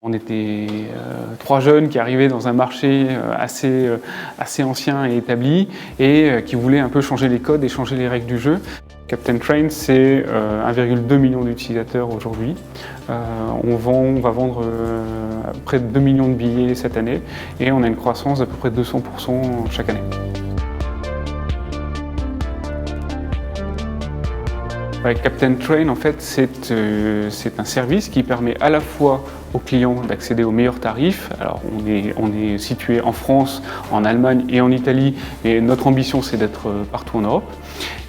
On était 3 jeunes qui arrivaient dans un marché assez ancien et établi et qui voulaient un peu changer les codes et changer les règles du jeu. Captain Train, c'est 1,2 million d'utilisateurs aujourd'hui. On va vendre près de 2 millions de billets cette année et on a une croissance d'à peu près 200% chaque année. Captain Train, en fait, c'est un service qui permet à la fois aux clients d'accéder aux meilleurs tarifs. Alors, on est situé en France, en Allemagne et en Italie, et notre ambition, c'est d'être partout en Europe.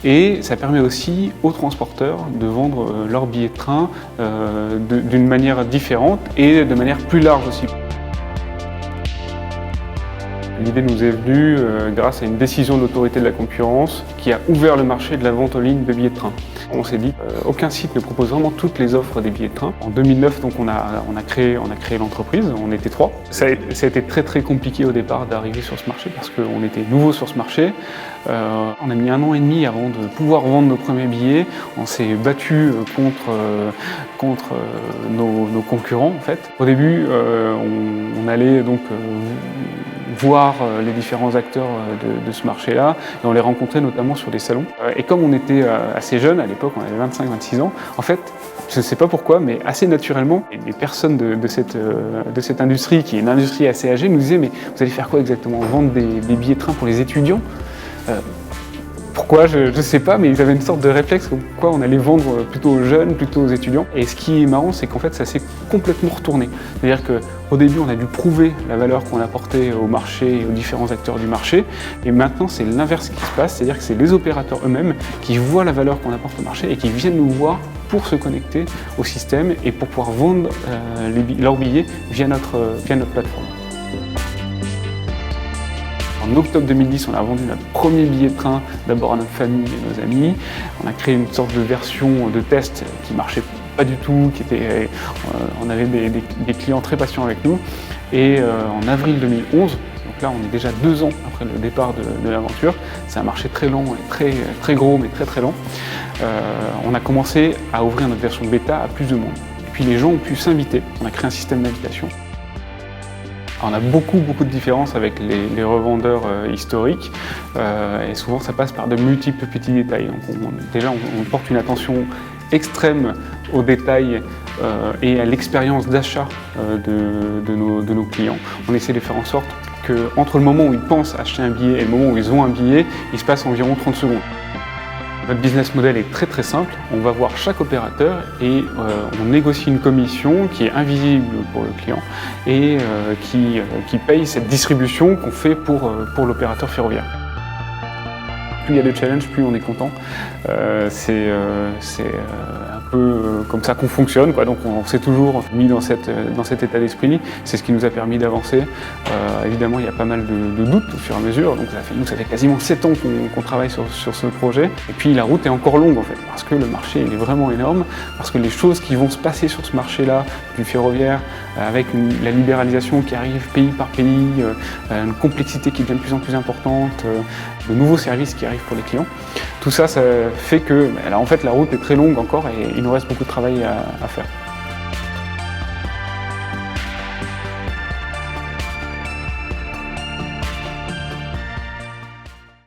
Et ça permet aussi aux transporteurs de vendre leurs billets de train d'une manière différente et de manière plus large aussi. L'idée nous est venue grâce à une décision de l'autorité de la concurrence qui a ouvert le marché de la vente en ligne de billets de train. On s'est dit aucun site ne propose vraiment toutes les offres des billets de train. En 2009, donc, on a créé l'entreprise, on était 3. Ça a été très compliqué au départ d'arriver sur ce marché parce qu'on était nouveau sur ce marché. On a mis 1 an et demi avant de pouvoir vendre nos premiers billets. On s'est battu contre nos concurrents en fait. Au début, on allait donc voir les différents acteurs de ce marché-là et on les rencontrait notamment sur des salons. Et comme on était assez jeunes, à l'époque on avait 25-26 ans, en fait, je ne sais pas pourquoi, mais assez naturellement, les personnes de cette industrie, qui est une industrie assez âgée, nous disaient « mais vous allez faire quoi exactement? Vendre des billets de train pour les étudiants ?» Pourquoi, je ne sais pas, mais ils avaient une sorte de réflexe comme quoi on allait vendre plutôt aux jeunes, plutôt aux étudiants. Et ce qui est marrant, c'est qu'en fait, ça s'est complètement retourné. C'est-à-dire qu'au début, on a dû prouver la valeur qu'on apportait au marché et aux différents acteurs du marché. Et maintenant, c'est l'inverse qui se passe, c'est-à-dire que c'est les opérateurs eux-mêmes qui voient la valeur qu'on apporte au marché et qui viennent nous voir pour se connecter au système et pour pouvoir vendre leurs billets via notre plateforme. En octobre 2010, on a vendu notre premier billet de train, d'abord à notre famille et nos amis. On a créé une sorte de version de test qui marchait pas du tout, on avait des clients très patients avec nous. Et en avril 2011, donc là on est déjà 2 ans après le départ de l'aventure, c'est un marché très lent et très gros mais très lent. On a commencé à ouvrir notre version bêta à plus de monde. Et puis les gens ont pu s'inviter, on a créé un système d'invitation. On a beaucoup de différences avec les revendeurs historiques et souvent ça passe par de multiples petits détails. Donc déjà on porte une attention extrême aux détails et à l'expérience d'achat de nos clients. On essaie de faire en sorte qu'entre le moment où ils pensent acheter un billet et le moment où ils ont un billet, il se passe environ 30 secondes. Notre business model est très simple, on va voir chaque opérateur et on négocie une commission qui est invisible pour le client et qui paye cette distribution qu'on fait pour l'opérateur ferroviaire. Plus il y a de challenges, plus on est content. C'est un peu comme ça qu'on fonctionne, quoi. Donc on s'est toujours mis dans cet état d'esprit. C'est ce qui nous a permis d'avancer. Évidemment, il y a pas mal de doutes au fur et à mesure. Donc ça fait quasiment 7 ans qu'on travaille sur ce projet. Et puis la route est encore longue en fait, parce que le marché il est vraiment énorme, parce que les choses qui vont se passer sur ce marché-là, du ferroviaire, avec la libéralisation qui arrive pays par pays, une complexité qui devient de plus en plus importante, de nouveaux services qui arrivent pour les clients. Tout ça, ça fait que en fait, la route est très longue encore et il nous reste beaucoup de travail à faire.